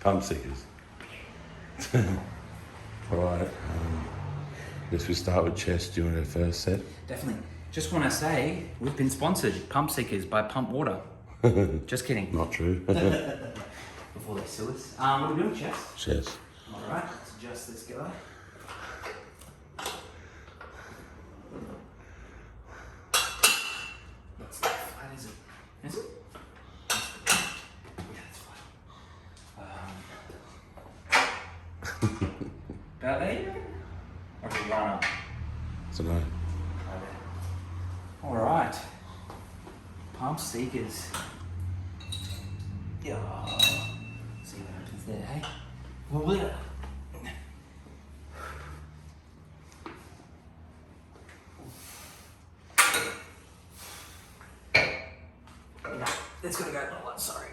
Pump seekers. Alright, guess we start with chest. Do you want to first set? Definitely. Just want to say, we've been sponsored, Pump Seekers by Pump Water. Just kidding. Not true. Before they sue us. What are we doing, chest? Chest. Alright, let's adjust this guy. That's not flat, is it? Is it? Yeah, it's flat. About there, you reckon? Or should we line up? So no. Right there. Alright. Pump Seekers. Yeah. See what happens there, hey? Well, no, that's gonna go like that, sorry.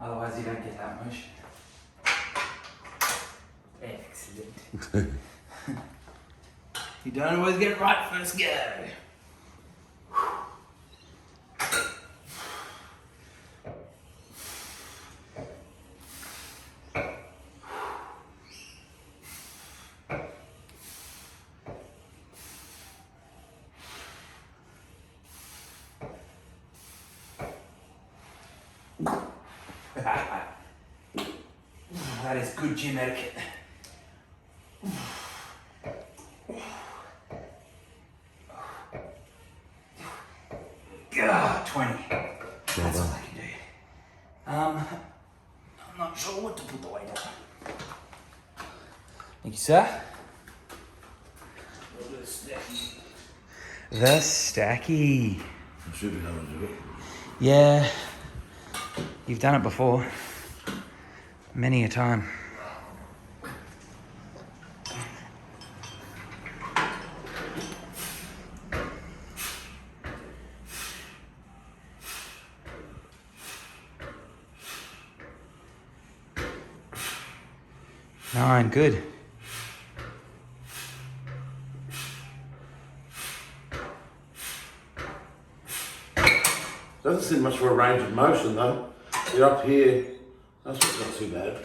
Otherwise you don't get that motion. Excellent. You don't always get it right first go. That is good gym etiquette. God, 20. That's all I can do. I'm not sure what to put the weight on. Thank you, sir. The stacky. I should be able to do it. Yeah, you've done it before. Many a time. Nine, good. Doesn't seem much for a range of motion though. You're up here. That's not too bad.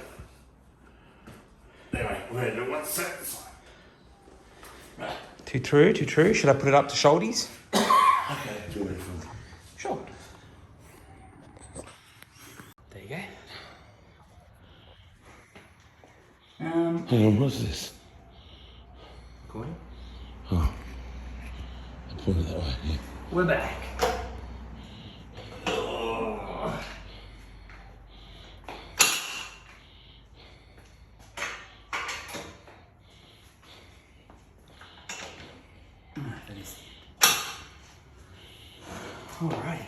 Anyway, we're going to do one set this time. Right. Too true, too true. Should I put it up to shoulders? Okay. Do it from. Sure. There you go. Hang on, what's this? Recording? Oh. I put it that way, yeah. We're back. Alrighty.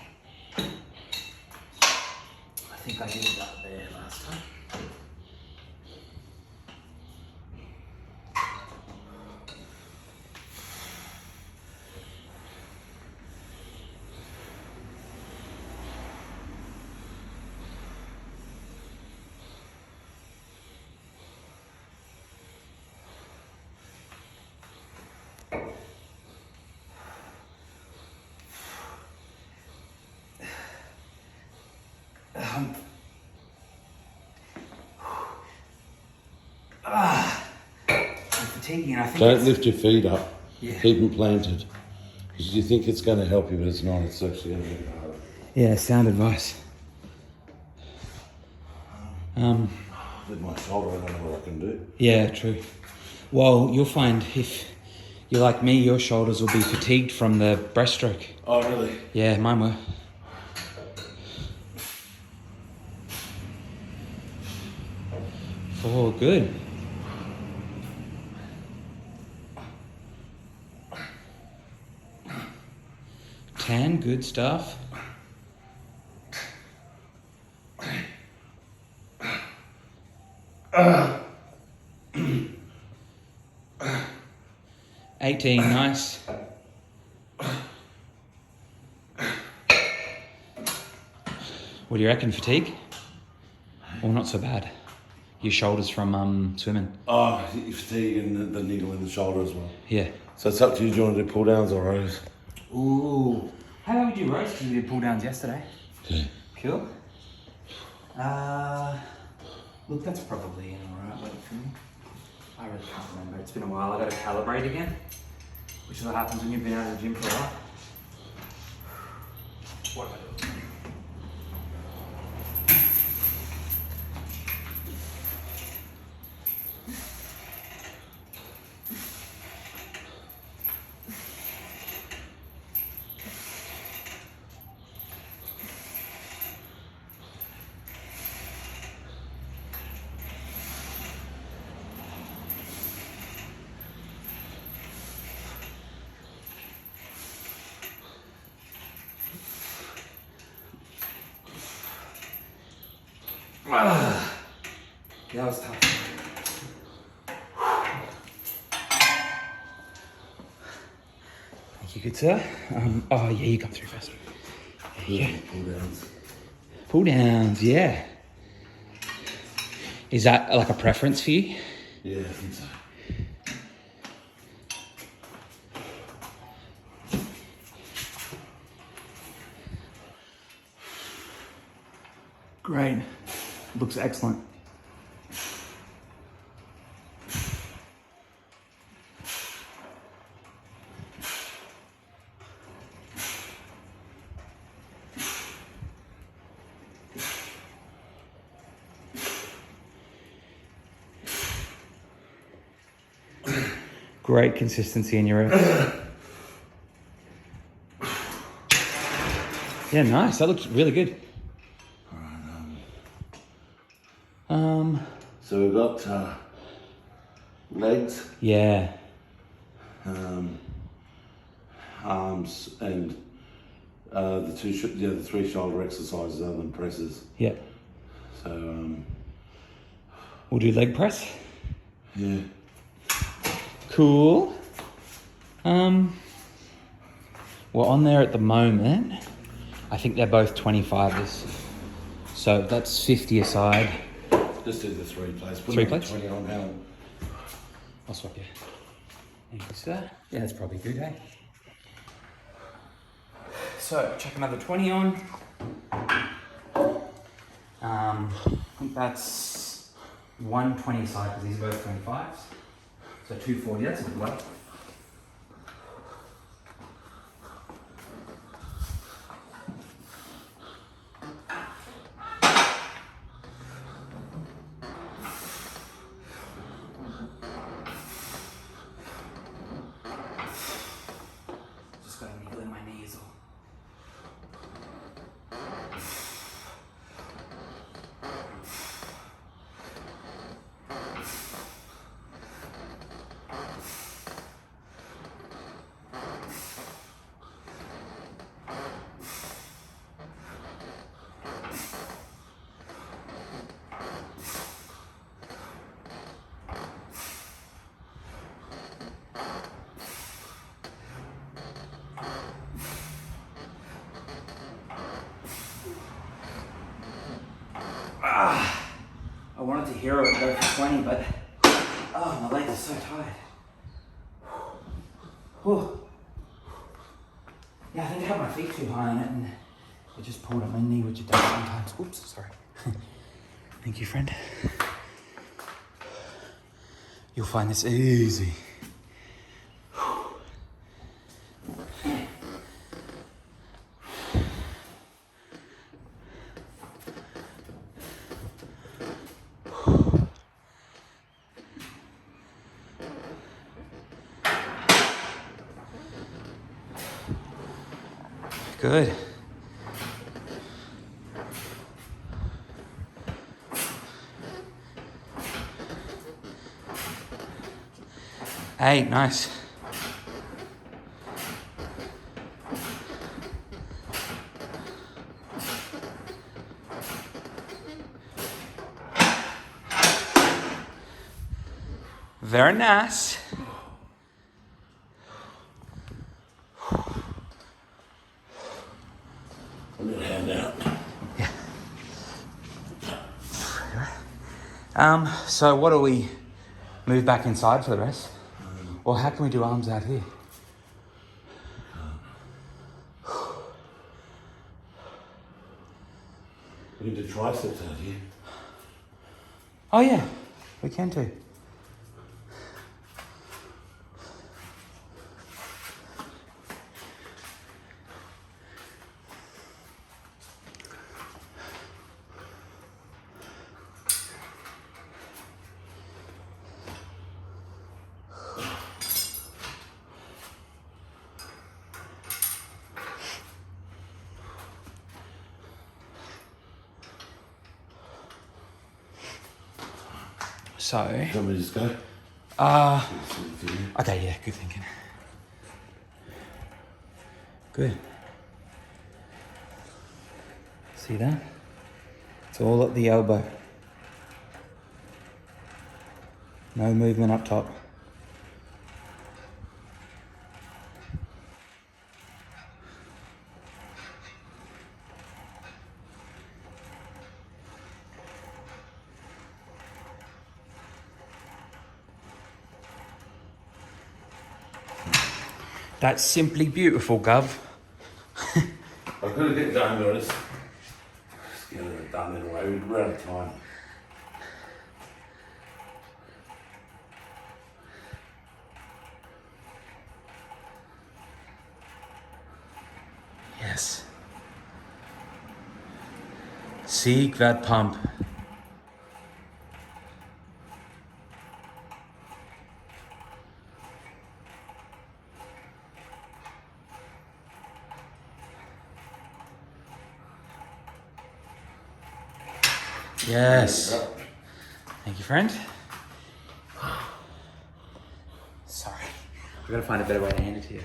I think I did it up there last time. I'm fatiguing. I think Don't lift your feet up. Yeah. Keep them planted. Because you think it's going to help you, but it's not. It's actually going to make it harder. Yeah, sound advice. With my shoulder, I don't know what I can do. Yeah, true. Well, you'll find if you're like me, your shoulders will be fatigued from the breaststroke. Oh, really? Yeah, mine were. 4, good. Ten, good stuff. Uh. 18, nice. What do you reckon, fatigue? Or not so bad? Your shoulders from swimming? Oh, fatigue and the niggle in the shoulder as well. Yeah. So it's up to you. Do you want to do pull downs or rows? Ooh. How about we do rows? Because we did pull downs yesterday. Okay. Cool. Look, that's probably an alright weight for me. I really can't remember. It's been a while. I got to calibrate again, which is what happens when you've been out of the gym for a while. What am I doing? That was tough. Thank you, good sir. Oh yeah, you come through first. Yeah. Pull downs. Pull downs, yeah. Is that like a preference for you? Yeah, I think so. Great. Looks excellent. Great consistency in your reps. Yeah, nice. That looks really good. So we've got legs, Yeah. arms, and the three shoulder exercises other than presses. Yeah. So We'll do leg press. yeah. Cool. Well, on there at the moment, I think they're both 25ers. So that's 50 aside. Just do the 3 plates. Put 3 another plates? 20 on now. I'll swap you. Thank you, sir. Yeah, that's probably good, eh? So, chuck another 20 on. I think that's 120 aside because these are both 25s. So 240, that's a good weight. Just got a needle in my knees. I wanted to hero it go for 20, but my legs are so tired. Whew. Yeah, I think I had my feet too high on it and it just pulled at my knee, which it does sometimes. Oops, sorry. Thank you, friend. You'll find this easy. Good. Hey, nice. Very nice. I'm gonna hand out. So what do we move back inside for the rest? Or how can we do arms out here? We can do triceps out here. Oh yeah, we can too. So, Do you want me to just go? okay, yeah, good thinking. Good. See that? It's all at the elbow. No movement up top. That's simply beautiful, Gov. I could have get done, guys. Just get it done anyway. We're out of time. Yes. Seek that pump. Yes. Thank you, friend. Sorry. We're gonna find a better way to hand it to you.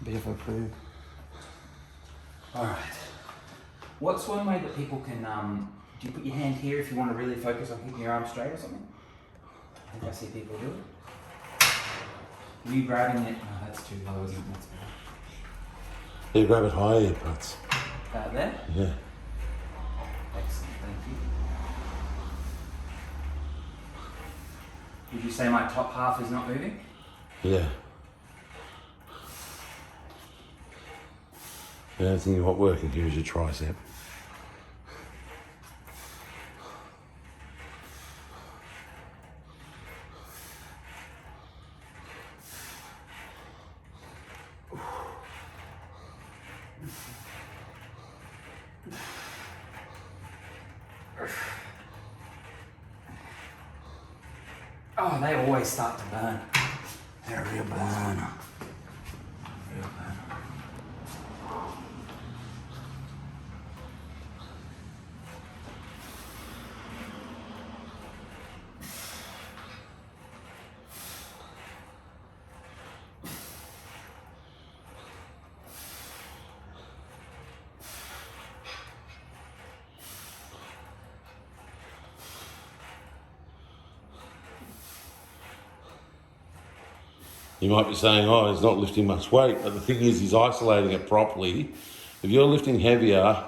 Bit of a poo. Alright. What's one way that people can, do you put your hand here if you want to really focus on keeping your arm straight or something? I think I see people do it. Are you grabbing it? No, that's too low, isn't it? That's better. You grab it higher, Pats. There? Yeah. Excellent, thank you. Would you say my top half is not moving? Yeah. The only thing you're not working here is your tricep. Oh, they always start to burn. They're a real burner. Real burner. You might be saying, oh, he's not lifting much weight, but the thing is, he's isolating it properly. If you're lifting heavier,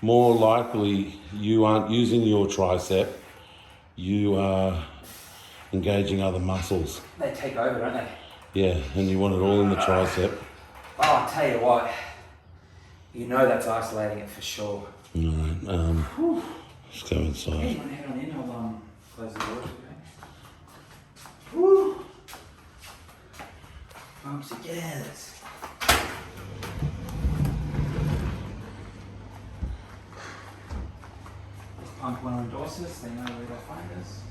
more likely you aren't using your tricep, you are engaging other muscles. They take over, don't they? Yeah, and you want it all in the tricep. Oh, I'll tell you what. You know that's isolating it for sure. Alright, let's go Hey, inside. you want to head on in? I'll close the door, okay? Woo! PUMPSEEKERS. Pump will endorse us, they know where to find us.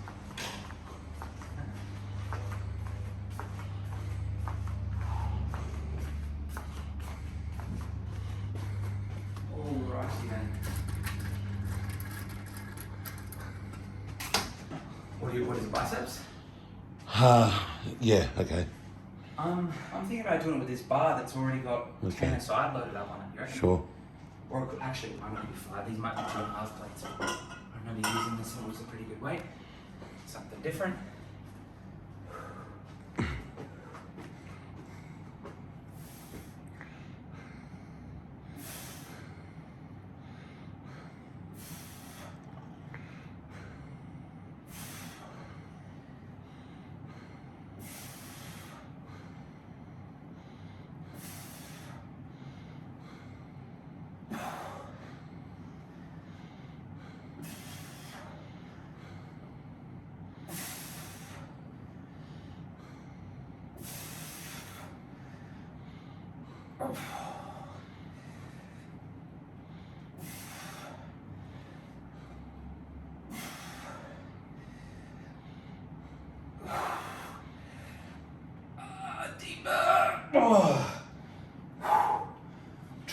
Alrighty then. What is it, biceps? Yeah, okay, I'm thinking about doing it with this bar that's already got Okay. 10 aside loaded up on it, you reckon? sure. Or it could, actually, I might be 5. These might be 2.5 plates. I remember using this one, it was a pretty good weight. Something different.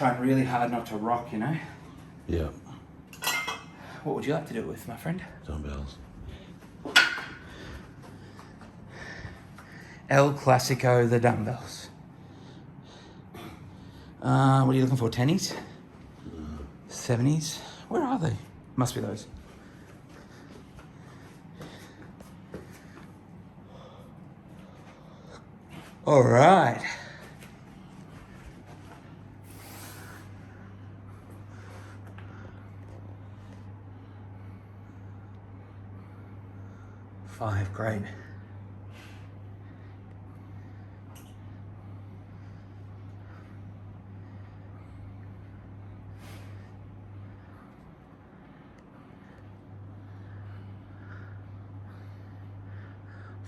trying really hard not to rock, you know. Yeah. What would you like to do it with, my friend? Dumbbells. El Clasico, the dumbbells. What are you looking for, 10s? 70s? Where are they? Must be those. All right. Five, great.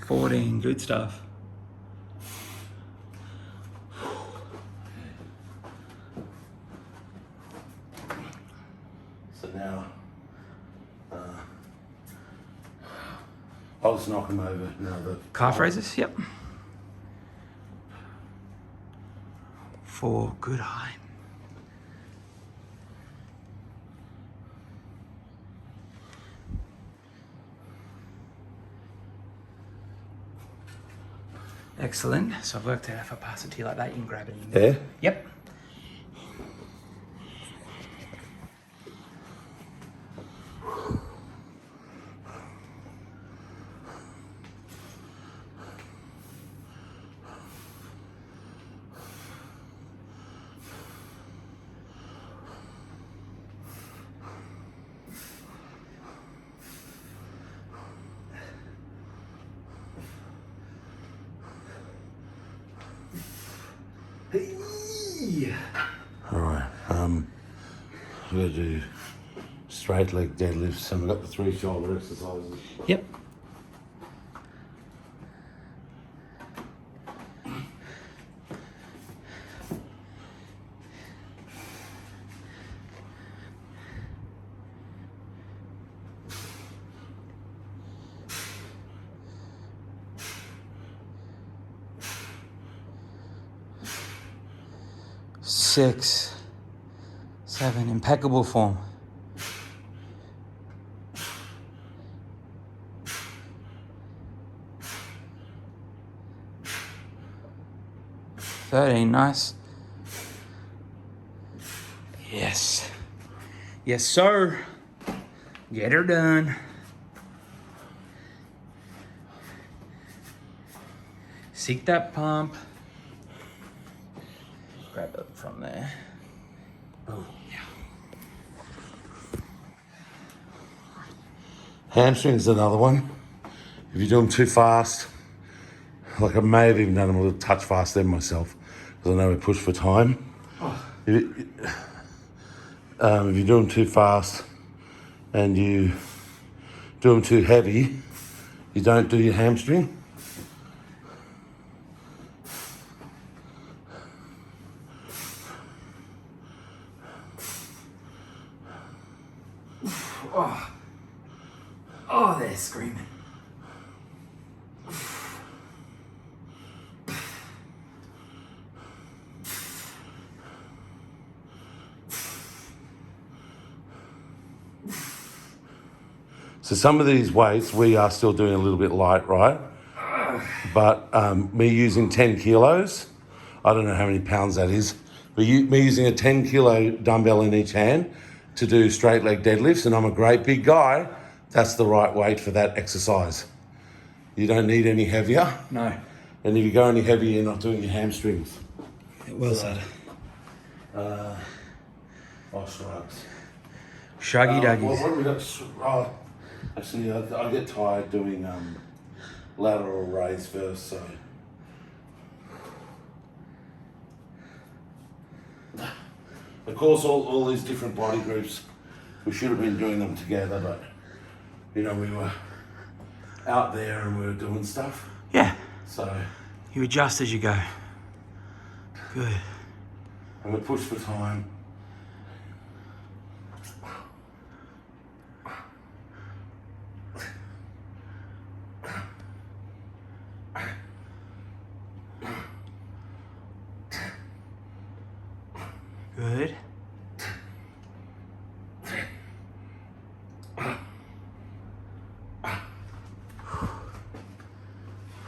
$14, good stuff. So now, I'll just knock them over now. Calf raises, yep. 4, good high. Excellent. So I've worked out if I pass it to you like that, you can grab it. Yeah? Yep. All right. We're gonna do straight leg deadlifts, and we've got the 3 shoulder exercises. Yep. Six, 7, impeccable form. 13, nice. Yes. Yes, sir. Get her done. Seek that pump. Grab it from there. Oh, yeah. Hamstrings another one. If you do them too fast, like I may have even done them a little touch faster than myself, because I know we push for time. If you do them too fast and you do them too heavy, you don't do your hamstring. Oh, they're screaming. So some of these weights we are still doing a little bit light, right? But me using 10 kilos, I don't know how many pounds that is, but me using a 10 kilo dumbbell in each hand to do straight leg deadlifts, and I'm a great big guy, that's the right weight for that exercise. You don't need any heavier. No. And if you go any heavier, you're not doing your hamstrings. Well said. Shrugs. Shuggy duggies. What have we got? Actually, I get tired doing lateral raise first, so. Of course, all these different body groups, we should have been doing them together, but, you know, we were out there and we were doing stuff. Yeah. So. You adjust as you go. Good. And we push for time. Good.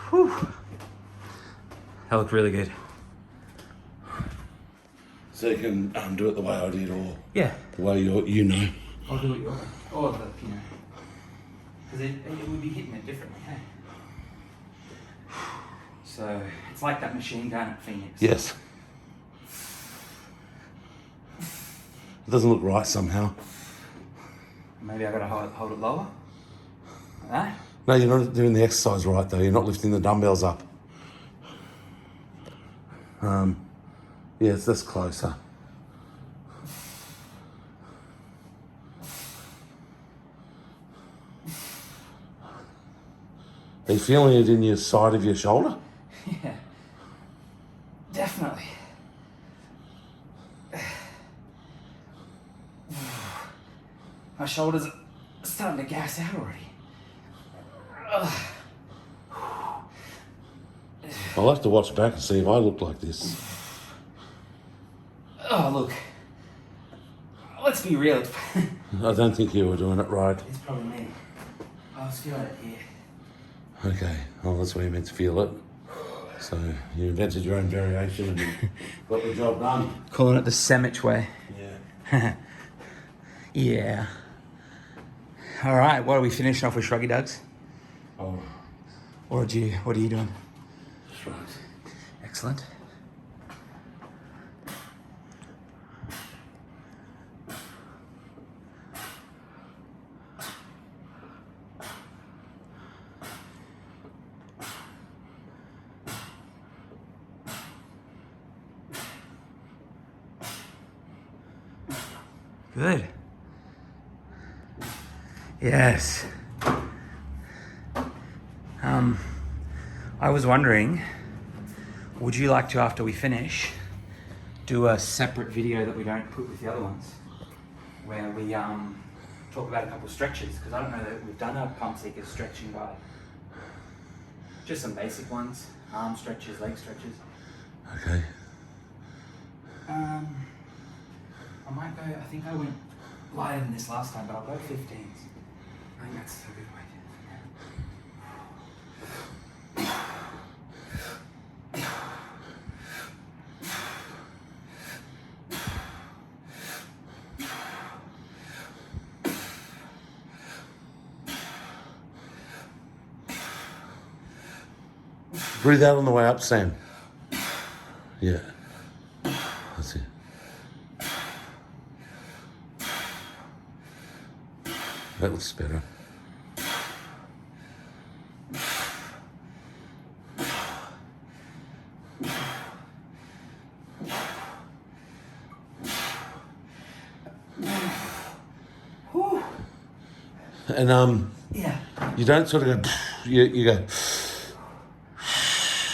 Whew. That looked really good. So you can do it the way I did, or Yeah. the way you know. I'll do it your way. Or the, you know. Because it would be hitting it differently, hey? So it's like that machine gun at Phoenix. Yes. It doesn't look right somehow. Maybe I gotta hold it lower. Like that. No, you're not doing the exercise right though. You're not lifting the dumbbells up. Yes, that's closer. Are you feeling it in your side of your shoulder? Yeah. Definitely. My shoulders are starting to gas out already. Ugh. I'll have to watch back and see if I look like this. Oh, look. Let's be real. I don't think you were doing it right. It's probably me. I was feeling it here. Okay, well, that's where you're meant to feel it. So you invented your own variation and you got the job done. Calling it the sandwich way. Yeah. Yeah. All right, what are we finishing off with, Shruggy Dugs? Oh, Or what are you doing? shrugs. Excellent. Good. Yes. I was wondering, would you like to, after we finish, do a separate video that we don't put with the other ones, where we talk about a couple of stretches, because I don't know that we've done a Pump Seekers stretching guide. Just some basic ones, arm stretches, leg stretches. Okay. I might go, I think I went lighter than this last time, but I'll go 15s. I think that's a good way. Breathe out on the way up, Sam. Yeah. That's it. That looks better. Whew. And Yeah. you don't sort of go. You go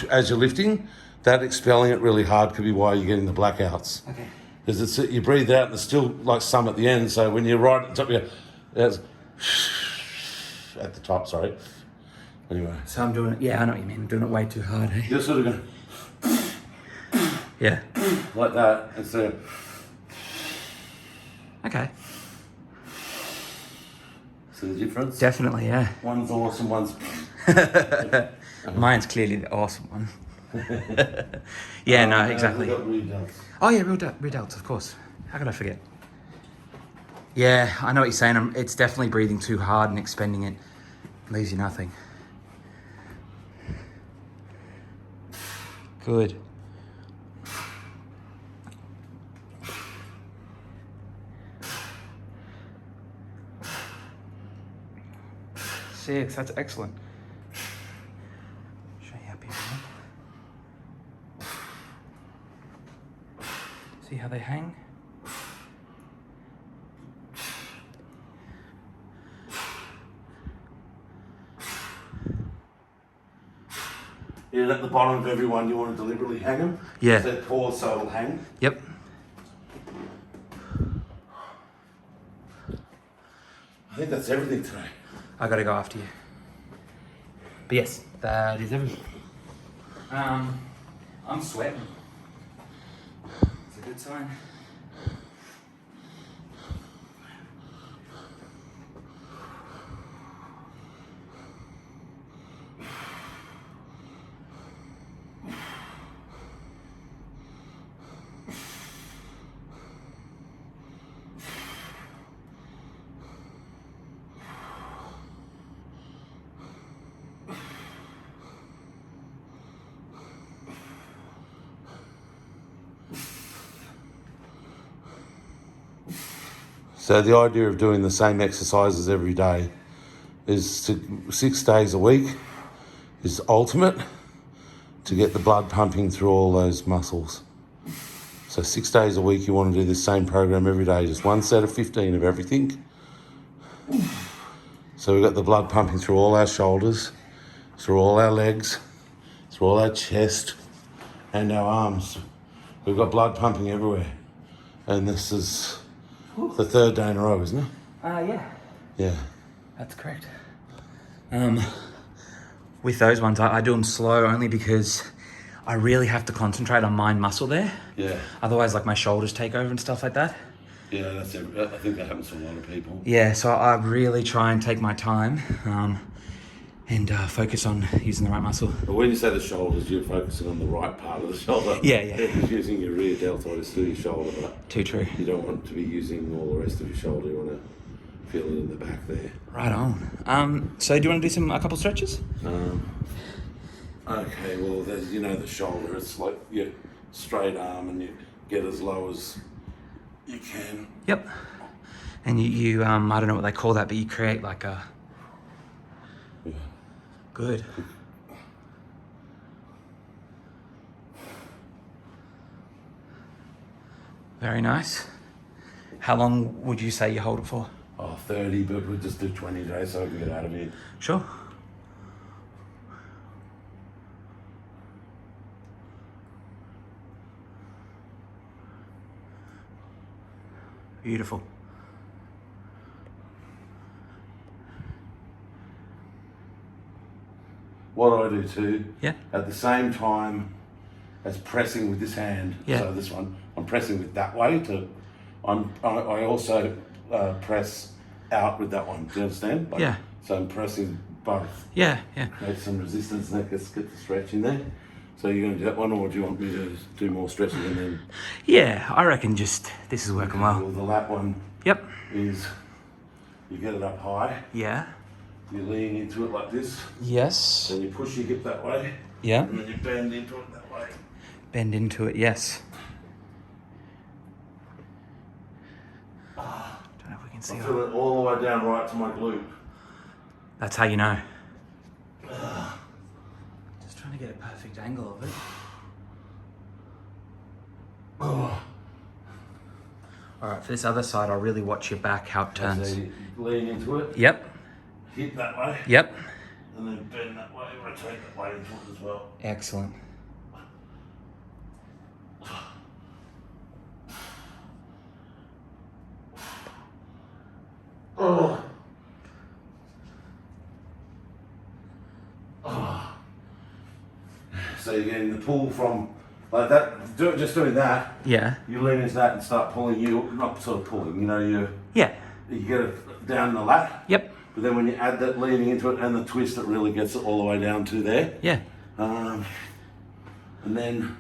as you're lifting. That expelling it really hard could be why you're getting the blackouts. Okay. Because it's you breathe out and there's still like some at the end. So when you're right at the top, it's at the top. Sorry. Anyway. So I'm doing it. Yeah, I know what you mean. I'm doing it way too hard. Eh? You're sort of going Yeah. like that instead of. Okay. See the difference? Definitely. Yeah. One's awesome. One's. Mine's clearly the awesome one. Yeah. No. Exactly. We've got readouts. Oh yeah, real delts, of course. How could I forget? Yeah, I know what you're saying. It's definitely breathing too hard and expending it leaves you nothing. Good. Six, that's excellent. Show you up here. See how they hang? Yeah, at the bottom of every one, you want to deliberately hang them. Yeah. So pause so it'll hang. Yep. I think that's everything today. I gotta go after you. But yes, that is everything. I'm sweating. It's a good sign. So the idea of doing the same exercises every day is 6 days a week is ultimate to get the blood pumping through all those muscles. So 6 days a week, you want to do the same program every day, just one set of 15 of everything. So we've got the blood pumping through all our shoulders, through all our legs, through all our chest and our arms. We've got blood pumping everywhere. And this is the 3rd day in a row, isn't it? Yeah. Yeah. That's correct. With those ones, I do them slow only because I really have to concentrate on mind muscle there. Yeah. Otherwise, like my shoulders take over and stuff like that. Yeah, I think that happens to a lot of people. Yeah, so I really try and take my time and focus on using the right muscle. But when you say the shoulders, you're focusing on the right part of the shoulder. Yeah. You're using your rear deltoids through your shoulder, but Too true. you don't want to be using all the rest of your shoulder. You want to feel it in the back there. Right on. So do you want to do a couple stretches? Okay, well, there's, the shoulder, it's like your straight arm and you get as low as you can. Yep. And you I don't know what they call that, but you create like a... Yeah. Good. Very nice. How long would you say you hold it for? 30, but we'll just do 20 days so I can get out of here. Sure. Beautiful. What I do too, Yeah. at the same time as pressing with this hand, Yeah. so this one, I'm pressing with that way I also press out with that one. Do you understand? Yeah. So I'm pressing both. Yeah. Create some resistance and that gets get the stretch in there. So you're going to do that one, or do you want me to do more stretching and then? Yeah, I reckon this is working well. Well, the lat one Yep. is you get it up high, Yeah. you lean into it like this, Yes. then you push your hip that way, Yeah. and then you bend into it that way. Bend into it, yes. Don't know if we can see I that. feel it all the way down right to my glute. That's how you know. Just trying to get a perfect angle of it. Alright, for this other side, I'll really watch your back, how it turns. So you lean into it, Yep. hip that way, Yep. and then bend that way, rotate that way into it as well. Excellent. So you're getting the pull from like that, just doing that, Yeah. you lean into that and start pulling, not sort of pulling, you Yeah. get it down the lat, Yep. but then when you add that leaning into it and the twist, it really gets it all the way down to there. Yeah. And then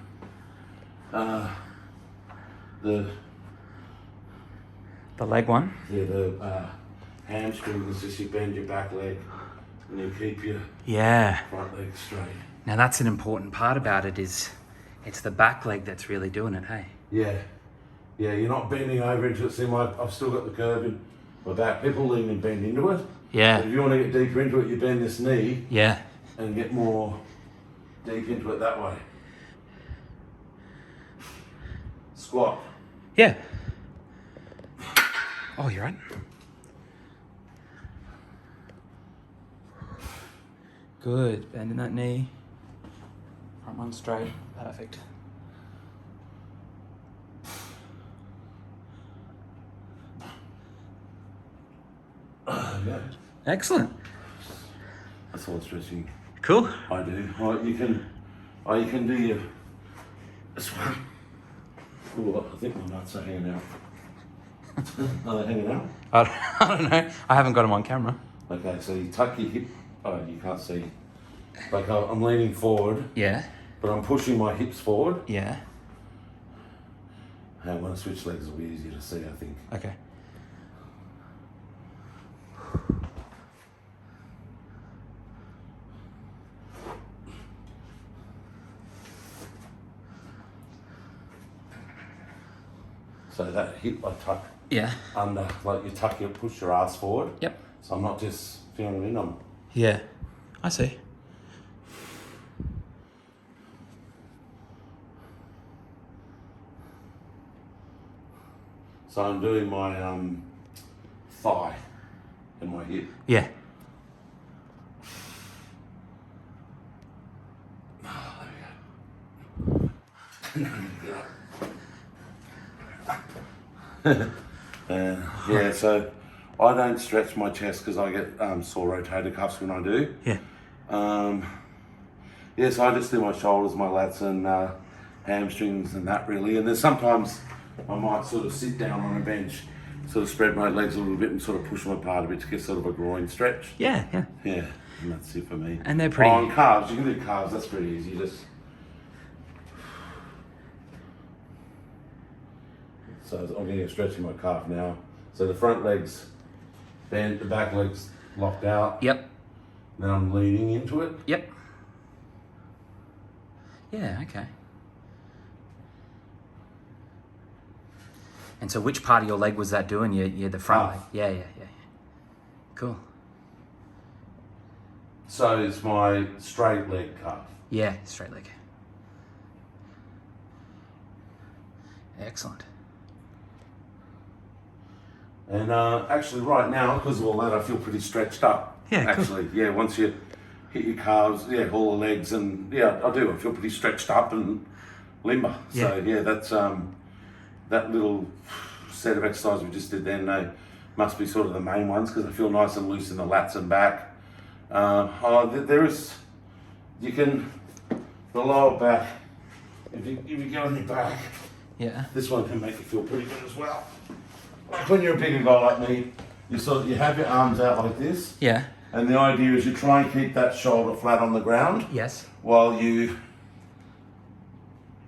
the leg one. hamstring is just you bend your back leg and you keep your Yeah. front leg straight. Now that's an important part about it is it's the back leg that's really doing it, hey? Yeah, you're not bending over into it. See, I've still got the curve in my back. People lean and bend into it. Yeah. But if you want to get deeper into it, you bend this knee Yeah. and get more deep into it that way. Squat. Yeah. Oh, you're right. Good. Bending that knee. Front one straight. Perfect. Yeah. Excellent. That's all stretching Cool. I do. You can do your this one. Ooh, I think my nuts are hanging out. Are they hanging out? I don't know. I haven't got them on camera. Okay, so you tuck your hip. Oh, you can't see. Like I'm leaning forward, Yeah. but I'm pushing my hips forward. Yeah. And when I switch legs, it'll be easier to see, I think. Okay. So that hip I tuck Yeah. under, like you push your ass forward. Yep. So I'm not just feeling in them. Yeah. I see. So I'm doing my thigh and my hip. Yeah. Yeah, so I don't stretch my chest because I get sore rotator cuffs when I do. Yeah. Yeah, so I just do my shoulders, my lats and hamstrings and that really. And then sometimes I might sort of sit down on a bench, sort of spread my legs a little bit and sort of push them apart a bit to get sort of a groin stretch. Yeah. Yeah. Yeah, and that's it for me. And they're pretty. Oh, and calves, you can do calves, that's pretty easy. So I'm getting a stretch in my calf now. So the front legs bent, the back legs locked out. Yep. Then I'm leaning into it. Yep. Yeah, okay. And so which part of your leg was that doing? Yeah, the front leg. Calf. Yeah. Cool. So it's my straight leg calf. Yeah, straight leg. Excellent. And actually right now, because of all that, I feel pretty stretched up. Yeah, cool. Actually, yeah, once you hit your calves, yeah, all the legs, and yeah, I do. I feel pretty stretched up and limber. Yeah. So yeah, that's that little set of exercises we just did then, they must be sort of the main ones because I feel nice and loose in the lats and back. There is, you can, the lower back, if you go on your back, Yeah. this one can make you feel pretty good as well. Like when you're a bigger guy like me, you have your arms out like this, Yeah. and the idea is you try and keep that shoulder flat on the ground Yes. while you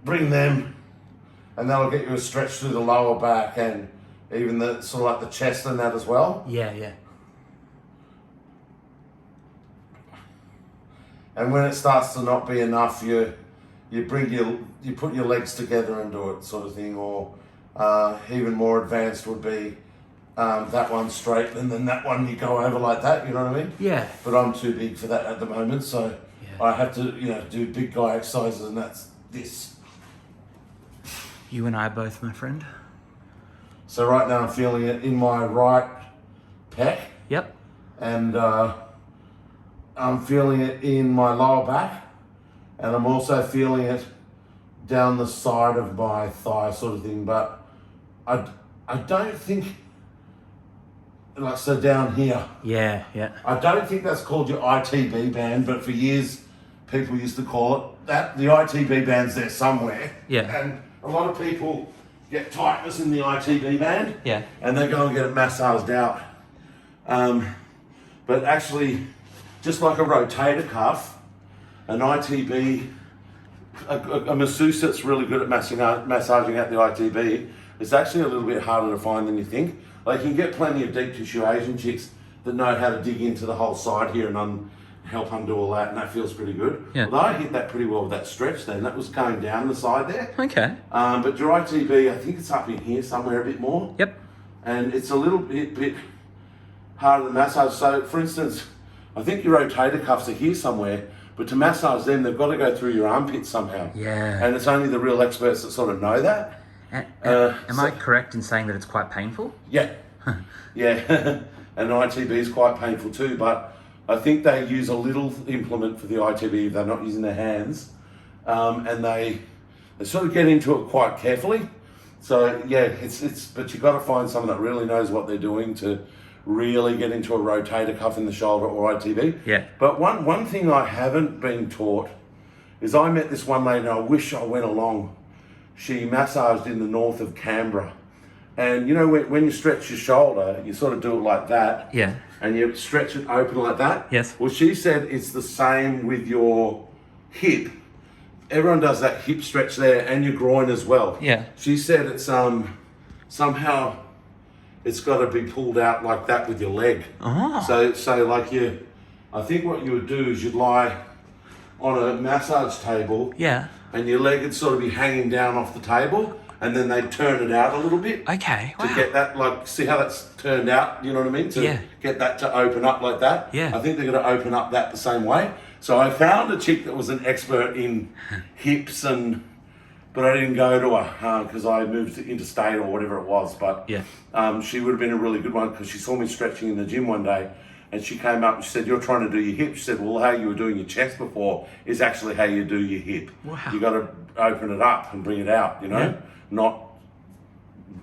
bring them, and that'll get you a stretch through the lower back and even the sort of like the chest and that as well. Yeah. And when it starts to not be enough, you put your legs together and do it, sort of thing. Or even more advanced would be that one straight, and then that one you go over like that. You know what I mean? Yeah. But I'm too big for that at the moment, so Yeah. I have to do big guy exercises, and that's this. You and I both, my friend. So right now I'm feeling it in my right pec, Yep. and I'm feeling it in my lower back, and I'm also feeling it down the side of my thigh, sort of thing. But I don't think, like, so down here, Yeah. I don't think that's called your ITB band, but for years people used to call it that. The ITB band's there somewhere. Yeah. And a lot of people get tightness in the ITB band. Yeah. And they go and get it massaged out. But actually, just like a rotator cuff, an ITB, a masseuse that's really good at massaging out the ITB, is actually a little bit harder to find than you think. Like, you can get plenty of deep tissue Asian chicks that know how to dig into the whole side here and help undo all that, and that feels pretty good. Yeah. Although I hit that pretty well with that stretch then, that was going down the side there. Okay. But your ITB, I think it's up in here somewhere a bit more. Yep. And it's a little bit harder to massage. So, for instance, I think your rotator cuffs are here somewhere, but to massage them, they've got to go through your armpit somehow. Yeah. And it's only the real experts that sort of know that. Am I correct in saying that it's quite painful? Yeah. Yeah. And ITB is quite painful too, but I think they use a little implement for the ITB if they're not using their hands. And they sort of get into it quite carefully. So yeah, but you've got to find someone that really knows what they're doing to really get into a rotator cuff in the shoulder or ITB. Yeah. But one thing I haven't been taught is I met this one lady, and I wish I went along. She massaged in the north of Canberra. And you know, when you stretch your shoulder, you sort of do it like that. Yeah. And you stretch it open like that. Yes. Well, she said it's the same with your hip. Everyone does that hip stretch there, and your groin as well. Yeah. She said it's somehow it's got to be pulled out like that with your leg. Oh. So like I think what you would do is you'd lie on a massage table. Yeah. And your leg would sort of be hanging down off the table. and then they turn it out a little bit. Okay. To Wow. get that, like, see how that's turned out, you know what I mean? To Yeah. get that to open up like that. Yeah. I think they're going to open up that the same way. So I found a chick that was an expert in hips but I didn't go to her because I moved to interstate or whatever it was. But Yeah. she would have been a really good one because she saw me stretching in the gym one day and she came up and she said, "You're trying to do your hips." She said, "Well, how you were doing your chest before is actually how you do your hip. Wow. You got to open it up and bring it out, you know, Yeah. not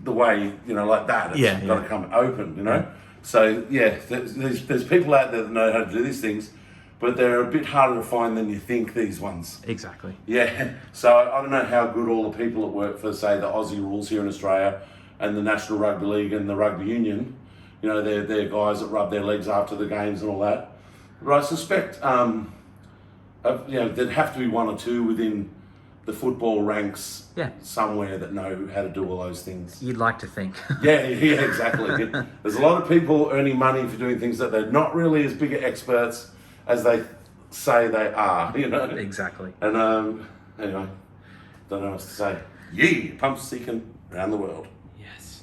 the way, you know, like that. It's Yeah, got to yeah. come open, you know. So yeah, there's people out there that know how to do these things, but they're a bit harder to find than you think. These ones. Exactly. Yeah. So I don't know how good all the people that work for, say, the Aussie rules here in Australia, and the National Rugby League and the Rugby Union, you know, they're guys that rub their legs after the games and all that. But I suspect, you know, there'd have to be one or two within the football ranks Yeah. somewhere that know how to do all those things. You'd like to think. Yeah, exactly. There's a lot of people earning money for doing things that they're not really as big experts as they say they are, you know. Exactly. And anyway, don't know what else to say. Yeah, pump seeking around the world. Yes.